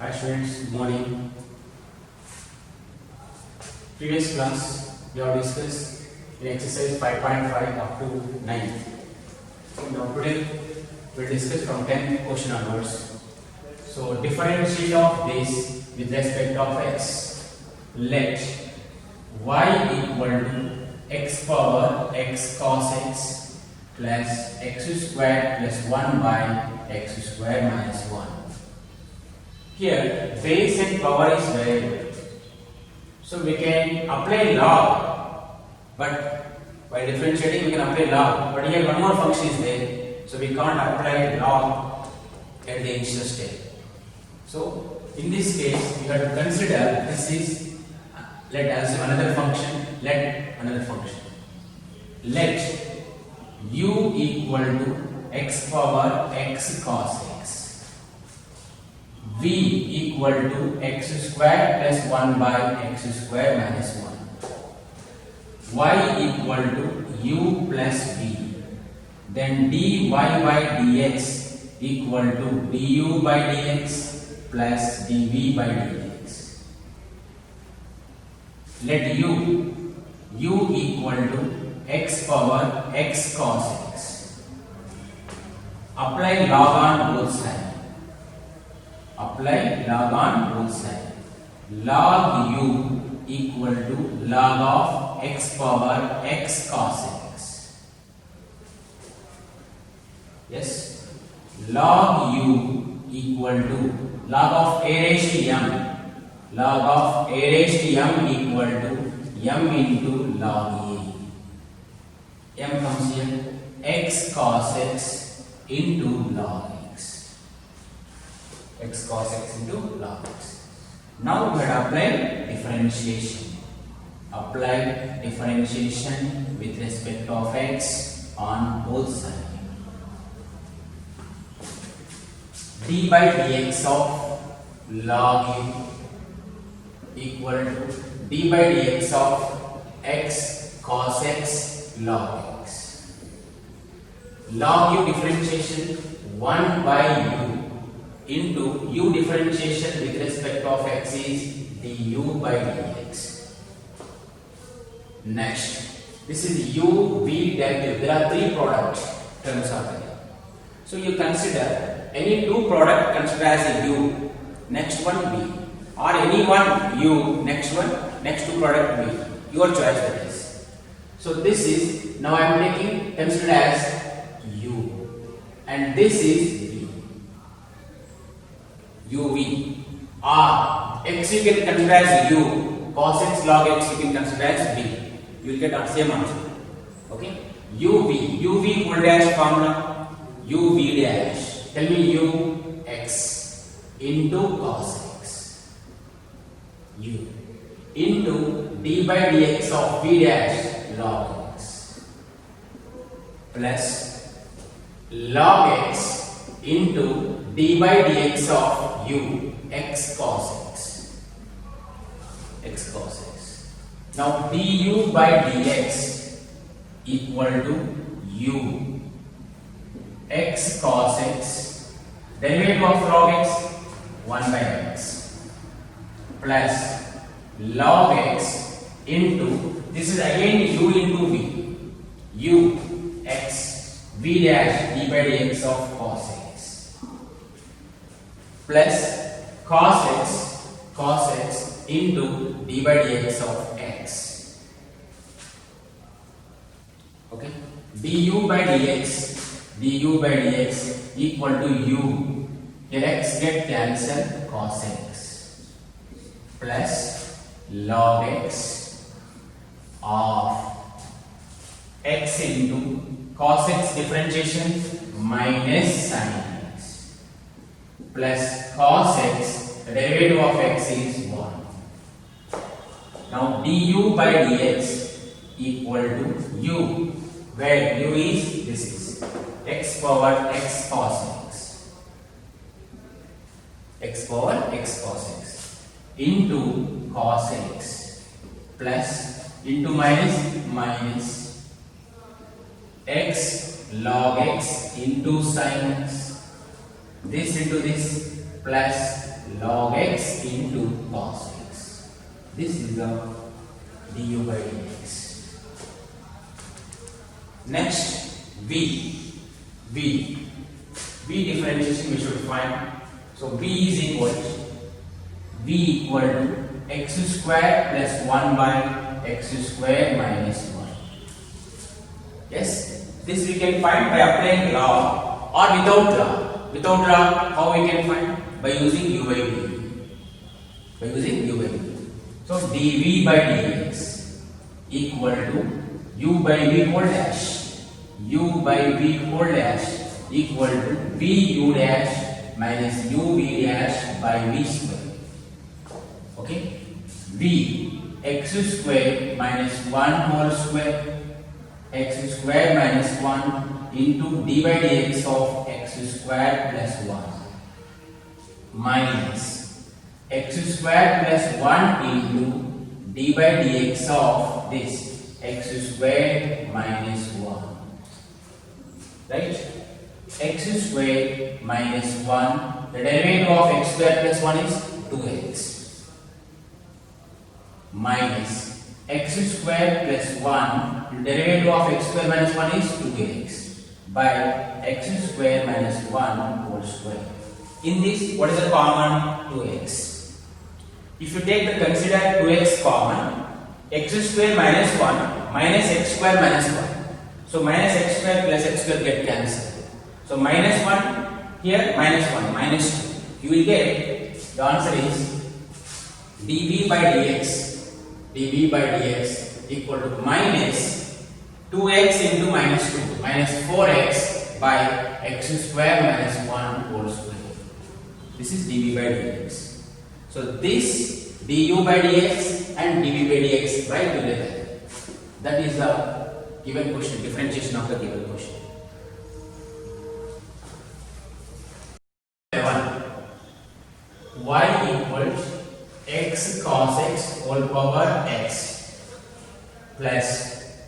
Hi students, good morning. Previous class we have discussed in exercise 5.5 up to 9. Now today we will discuss from 10 question onwards. So differentiate of this with respect of x. Let y equal to x power x cos x plus x squared plus 1 by x squared minus 1. Here base and power is variable, so we can apply log, but by differentiating we can apply log, but here one more function is there, so we can't apply log at the initial stage. So in this case we have to consider this is let another function, let u equal to x power x cos x, v equal to x squared plus 1 by x squared minus 1, y equal to u plus v, then dy by dx equal to du by dx plus dv by dx. Let u equal to x power x cos x. Apply log on both sides. Log u equal to log of x power x cos x. Yes. Log u equal to log of a raised to m. Log of a raised to m equal to m into log a. M comes here, x cos x into log x. X cos x into log x. Now we have applied differentiation. Apply differentiation with respect of x on both sides. D by dx of log u equal to d by dx of x cos x log x. Log u differentiation 1 by u into u differentiation with respect of x is du by dx. Next, this is u, v, derivative. There are three product terms are there. So you consider any two product consider as a u, next one v, or any one u, next two product v. Your choice that is. So this is now I am taking consider as u, and this is uv, or x you can consider as u, cos x log x you can consider as v. You will get the same answer. Okay, uv equal dash formula uv dash. Tell me u x into cos x, u into d by dx of v dash log x plus log x into d by dx of u x cos x cos x. Now du by dx equal to u x cos x, derivative of log x 1 by x plus log x into, this is again u into v, u x v dash d by dx of cos x plus cos x into d by dx of x. Okay, du by dx equal to u, here x get cancelled, cos x plus log x of x into cos x differentiation minus sin x plus cos x, the derivative of x is 1. Now du by dx equal to u, where u is this is x power x cos x into cos x plus into minus x log x into sin x, this into this plus log x into cos x. This is the du by dx. Next, v differentiation we should find. So v is equal to x square plus 1 by x square minus 1. Yes, this we can find by applying law or without law. Without law, how we can find? By using u by v. So dv by dx equal to u by v whole dash. U by v whole dash equal to v u dash minus u v dash by v square. Okay, v x square minus 1 whole square, x square minus 1 into d by dx of x square plus 1 minus x square plus 1 into d by dx of this x square minus 1. Right? X square minus 1, the derivative of x square plus 1 is 2x minus x square plus 1, the derivative of x square minus 1 is 2x by x square minus 1 whole square. In this, what is the common? 2x. If you take the consider 2x common, x square minus 1 minus x square minus 1. So minus x square plus x square get cancelled. So minus 1 here, minus 1, minus 2. You will get, the answer is dv by dx equal to minus 2x into minus 2 minus 4x by x square minus 1 whole square. This is dv by dx. So this du by dx and dv by dx right together. That is the given question, differentiation of the given question. 7. Y equals x cos x whole power x plus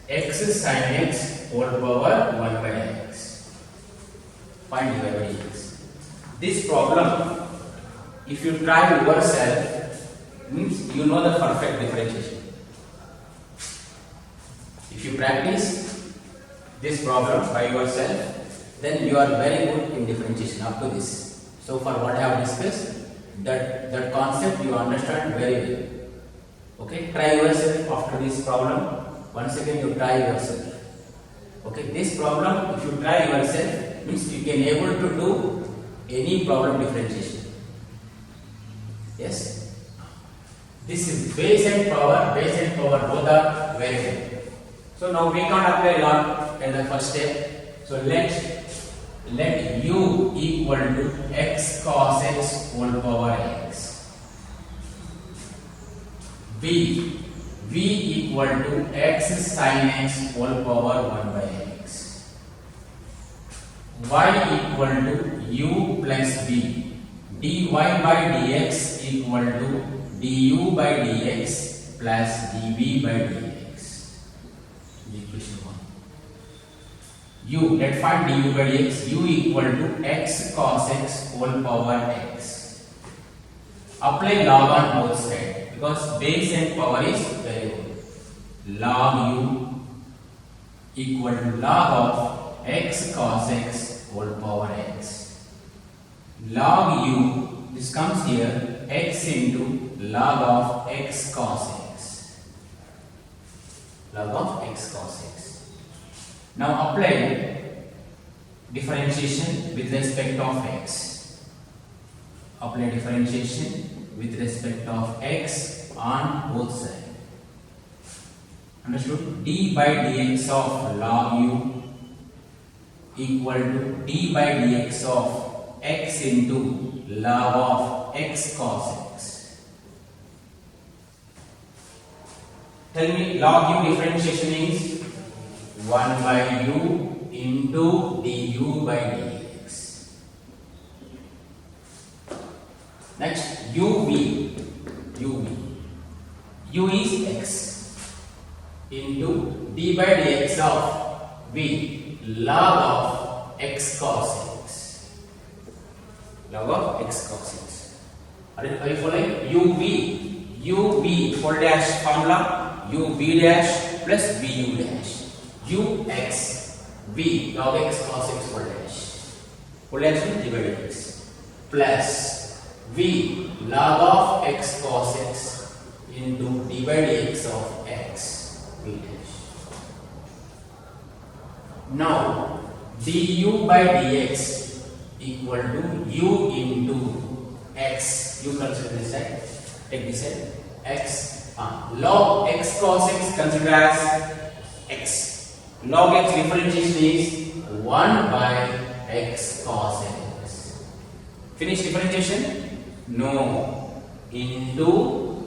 x sin x whole power 1 by x. Find dy by dx. This problem, if you try yourself, means you know the perfect differentiation. If you practice this problem by yourself, then you are very good in differentiation up to this. So for what I have discussed, that concept you understand very well. Okay, try yourself after this problem. Once again you try yourself. Okay, this problem if you try yourself means you can able to do any problem differentiation. Yes. This is base and power both are very good. So now we can apply law in the first step. So let u equal to x cos x whole power x. V equal to x sin x whole power 1 by x. Y equal to u plus v. dy by dx equal to du by dx plus dv by dx. Equation 1. Let's find du by dx. U equal to x cos x whole power x. Apply log on both sides because base and power is very good. Log u equal to log of x cos x whole power x. Log u, this comes here, x into log of x cos x. Log of x cos x. Now apply differentiation with respect of x. Apply differentiation with respect of x on both sides. Understood? D by dx of log u equal to d by dx of x into log of x cos x. Tell me, log u differentiation is 1 by u into du by dx. Next, u is x into d by dx of v log of x cos x. Log of x cos x. Are you following? UV full dash formula, UV dash plus VU dash, UX V log x cos x full dash means divided x plus V log of x cos x into divided x of x V dash. Now du by dx equal to u into x. You consider this side. Take this side. X. Log x cos x consider as x. Log x differentiation is 1 by x cos x. Finish differentiation? No. Into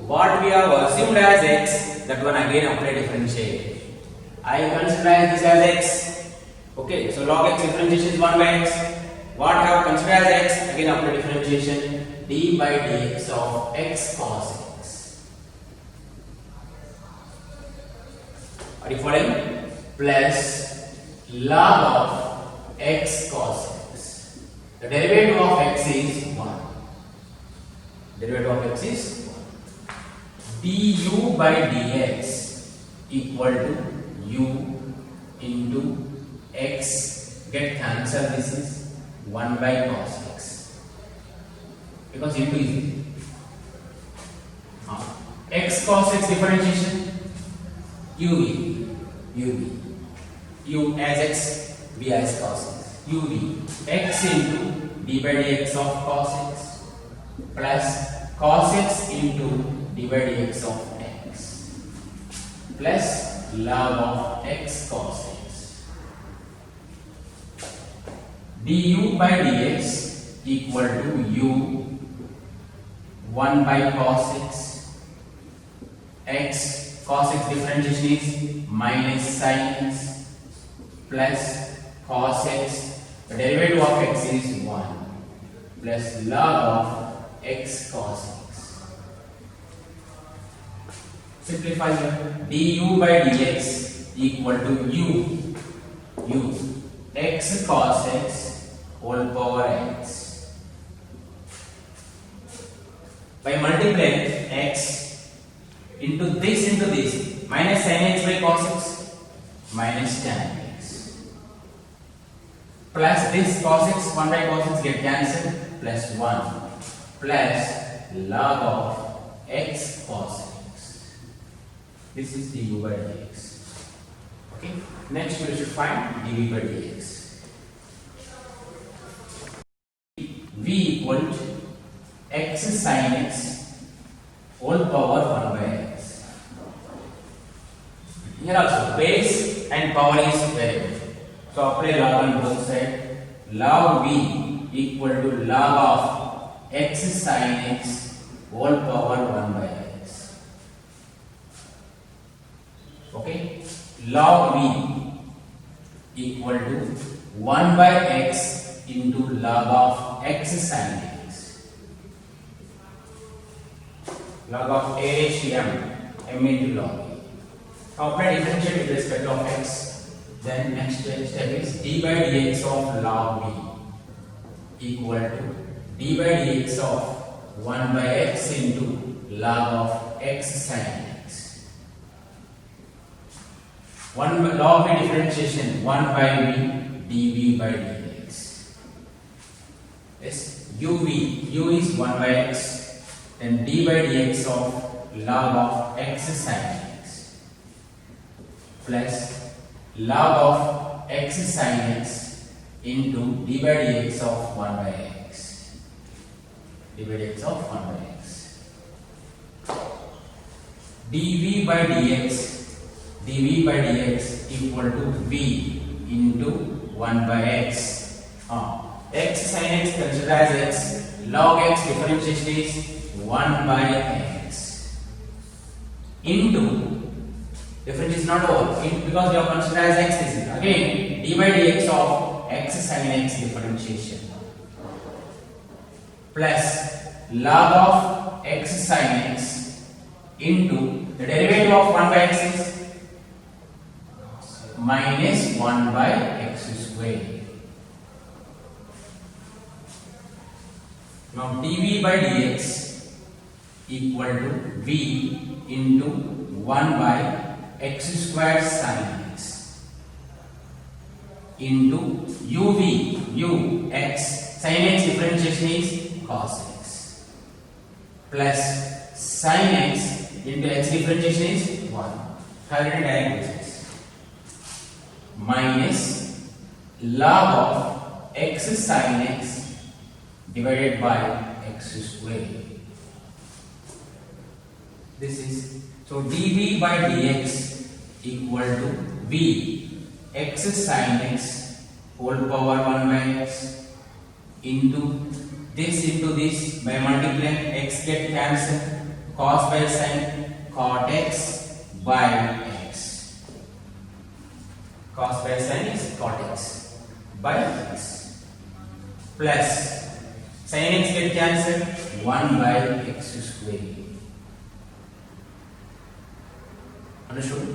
what we have assumed as x, that one again apply differentiate. I consider this as x. Okay, so log x differentiation is 1 by x. What I have considered as x, again apply differentiation, d by dx of x cos x. Are you following? Plus log of x cos x. The derivative of x is 1. Derivative of x is 1. du by dx equal to u into x. Get cancelled. This is 1 by cos x. Because into is x cos x differentiation uv u as x, v as cos x, uv x into d by dx of cos x plus cos x into d by dx of x plus log of x cos x. Du by dx equal to u 1 by cos x. X cos x differentiation is minus sin x plus cos x. The derivative of x is 1 plus log of x cos x. Simplify here. Du by dx equal to u x cos x whole power x. By multiplying x into this minus sin x by cos x minus tan x plus this cos x 1 by cos x get cancelled plus 1 plus log of x cos x. This is du by dx. Okay. Next we should find dv by dx. V equal to x sin x whole power 1 by x. Here also base and power is variable. So apply log on both sides. Log v equal to log of x sin x whole power 1 by x. Okay. Log v equal to 1 by x into log of x sin x. Log of a raised to m into log e. Now apply differentiate with respect of x. Then next step is d by dx of log v equal to d by dx of 1 by x into log of x sin x. 1 by log v differentiation 1 by v dv by dx. Yes, u is 1 by x and d by dx of log of x sin x plus log of x sin x into d by dx of 1 by x. d by dx of 1 by x. dv by dx equal to v into 1 by x. X sin x considered as x. Log x differentiation is 1 by x into difference is not over because we have considered as x. This is again d by dx of x sin x differentiation plus log of x sin x into the derivative of 1 by x is minus 1 by x square. Now dv by dx equal to v into 1 by x squared sin x into uv u x sin x differentiation is cos x plus sin x into x differentiation is 1 third direct basis minus log of x sin x divided by x square. This is so dv by dx equal to v x sin x whole power 1 by x into this by multiplying x get cancelled cos by sin cot x by x cos by sin is cot x by x plus sin x get cancelled 1 by x square. Understood?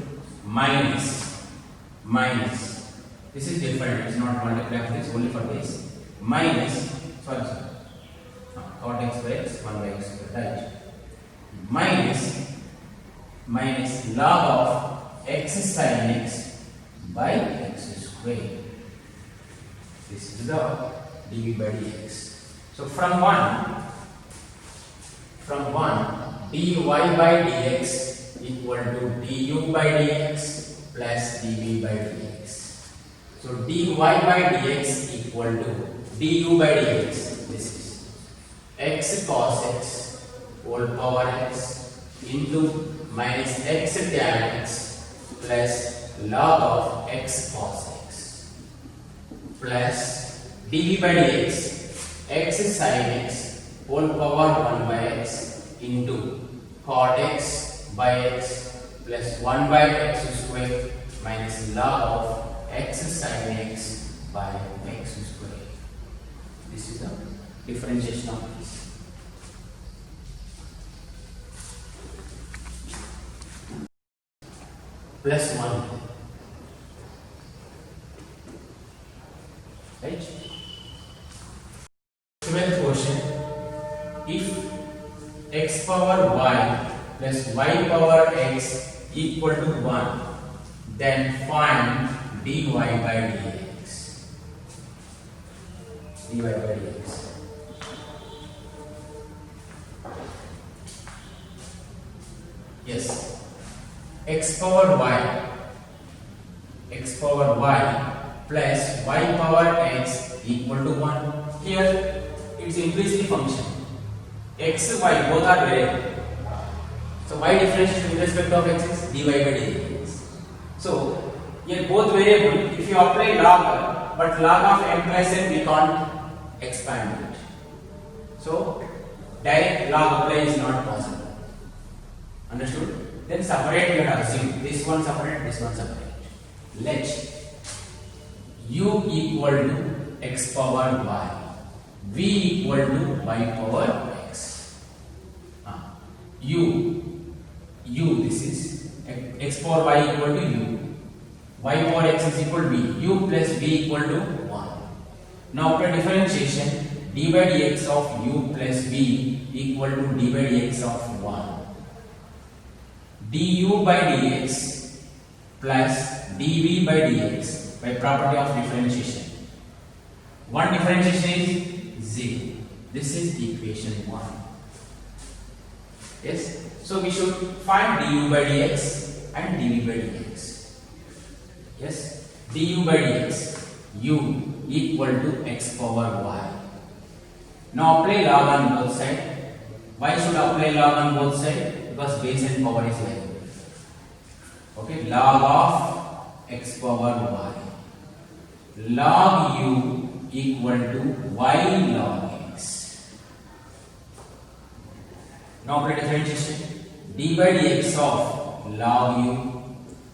Minus this is different, it's not multiplied, it's only for this minus sorry cot x by x 1 by x square, right? Minus log of x sin x by x square. This is the dv by dx. So from 1 dy by dx equal to du by dx plus dv by dx. So dy by dx equal to du by dx. This is x cos x whole power x into minus x tan x plus log of x cos x plus dv by dx x sin x whole power 1 by x into cot x by x plus 1 by x square minus log of x sin x by x square. This is the differentiation of this. Plus 1. Right? 12th question. If x power y plus y power x equal to 1, then find dy by dx. dy by dx. Yes. X power y plus y power x equal to 1. Here it's increasing function. X, y both are variable. So y differentiation with respect of x is dy by dx. So here both variable. If you apply log, but log of m plus n we can't expand it. So direct log apply is not possible. Understood? Then separate you have assumed this one separate, this one separate. Let u equal to x power y, v equal to y power x. This is x power y equal to u, y power x is equal to v, u plus v equal to 1. Now after differentiation, d by dx of u plus v equal to d by dx of 1. du by dx plus dv by dx by property of differentiation. One differentiation is 0. This is equation 1. Yes. So we should find du by dx and dv by dx. Yes. du by dx u equal to x power y. Now apply log on both sides. Why should apply log on both sides? Because base and power is like okay, log of x power y, log u equal to y log x. Now for differentiation, d by dx of log u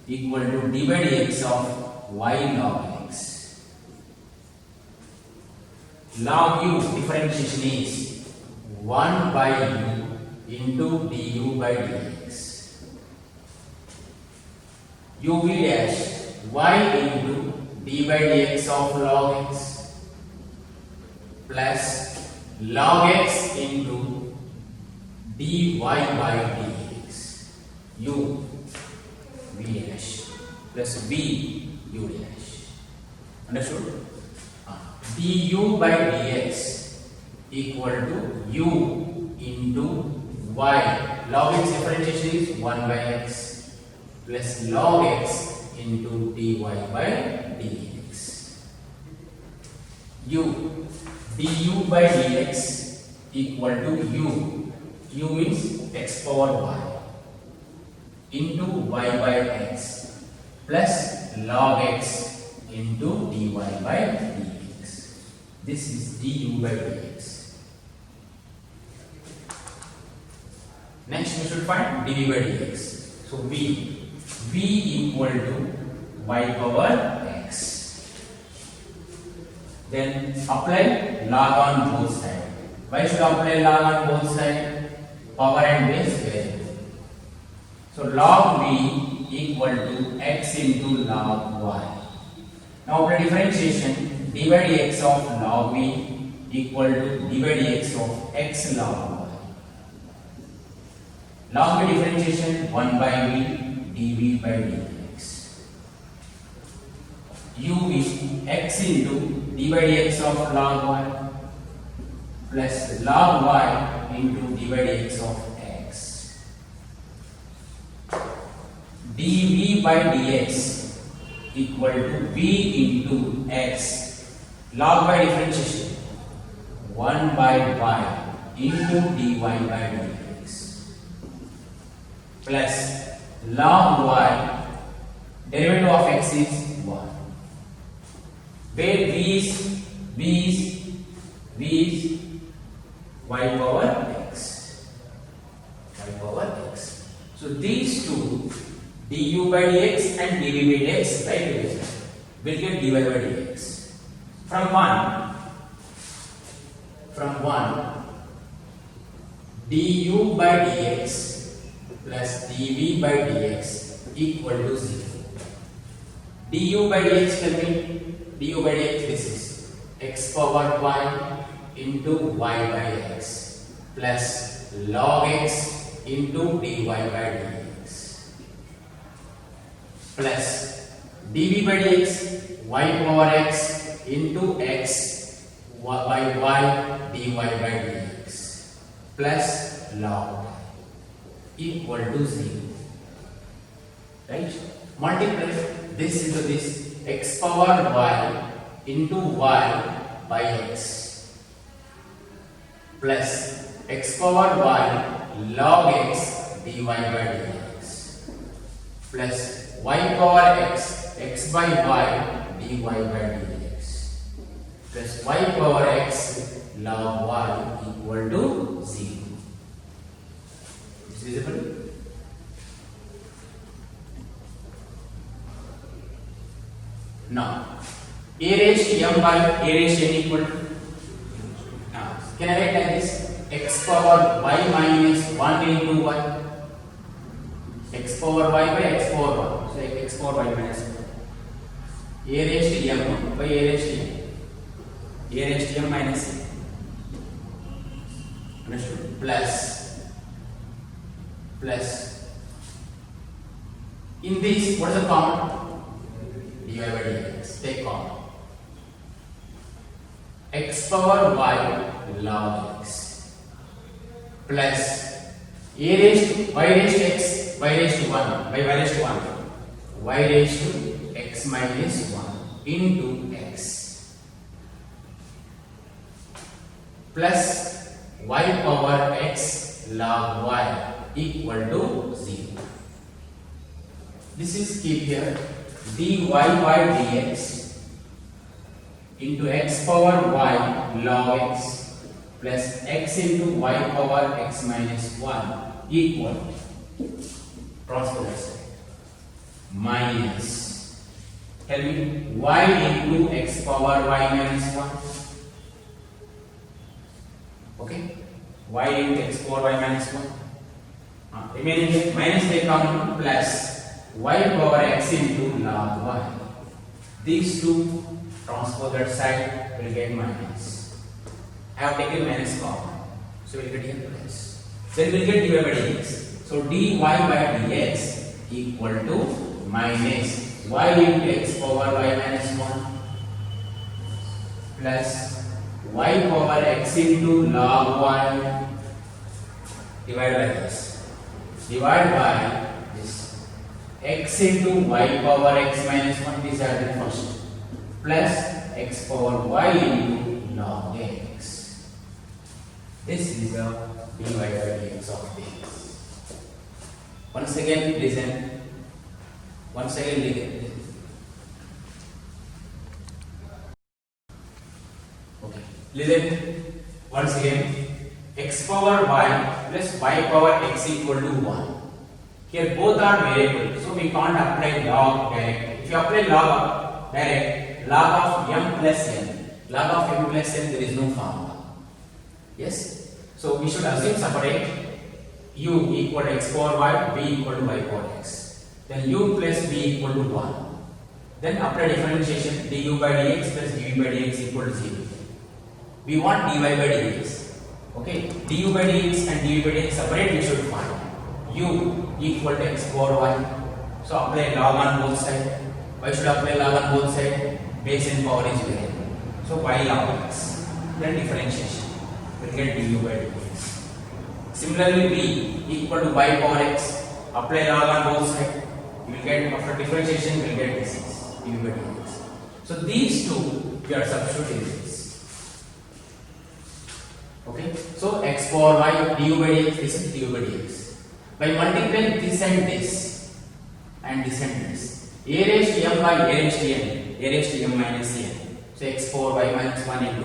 equal to d by dx of y log x. Log u differentiation is 1 by u into du by dx. uv dash y into d by dx of log x plus log x into dy by dx u v dash plus v u dash. Understood? Du by dx equal to u into y. Log x differentiation is 1 by x plus log x into dy by dx. U du by dx equal to u means x power y into y by x plus log x into dy by dx. This is du by dx. Next we should find dv by dx. So v equal to y power x. Then apply log on both sides. Why should apply log on both sides? Power and base variable. So log v equal to x into log y. Now apply differentiation. d by dx of log v equal to d by dx of x log y. Log v differentiation 1 by v dv by dx. U is x into d by dx of log y plus log y into d by dx of x. dv by dx equal to v into x. Log by differentiation 1 by y into dy by dx plus log y derivative of x is 1. Where v is y power x. Y power x. So these two du by dx and dv by dx right away will get dy by dx. From one du by dx plus dv by dx equal to 0. Du by dx tell me. Du by dx this is x power y into y by x plus log x into dy by dx plus dv by dx y power x into x by y dy by dx plus log equal to 0. Right? Multiply this into this x power y into y by x plus x power y log x dy by dx plus y power x by y dy by dx plus y power x log y equal to 0. Is visible? Now a raised to m by a raised to n equal to, now can I write like this, x power y minus 1 into y, x power y by x power 1, so x power y minus 1, a raised to m by a raised to n, a raised to m minus n, understood, plus in this what is the common, dy by dx, take common, x power y log x plus a raised to y raised to x y raised to 1 by y raised to 1 y raised to x minus 1 into x plus y power x log y equal to 0. This is keep here dy by dx into x power y log x plus x into y power x minus 1 equal, transpose minus, tell me, y into x power y minus 1, okay, y into x power y minus 1, remaining minus take common plus y power x into log y. These two transpose that side will get minus. I have taken minus common, so we will get here plus. Then we'll get dy by dx. So dy by dx equal to minus y into x power y minus 1 plus y power x into log y divided by this. Divide by this x into y power x minus 1, this are the first, plus x power y into log x. This is the dy by dx of this. Once again listen. Once again listen. Okay. Listen. Once again. X power y plus y power x equal to 1. Here both are variable, so we can't apply log direct. If you apply log direct, log of m plus n, log of m plus n, there is no formula. Yes. So we should assume separate u equal to x power y, b equal to y power x. Then u plus b equal to 1. Then apply differentiation, du by dx plus dv by dx equal to 0. We want dy by dx. Okay, du by dx and dv by dx separate we should find. U equal to x power y. So apply log on both sides. Why should apply log on both sides? Base and power is variable. So y log x. Then differentiation. We will get du by dx. Similarly, b equal to y power x. Apply log on both sides. You will get, after differentiation, we will get this du by dx. So these two we are substituting this. Okay, so x power y du by dx, this is du by dx. By multiplying this and this and this and this, a raised to m by a raised to n, a raised to m minus n. So x power y minus 1 into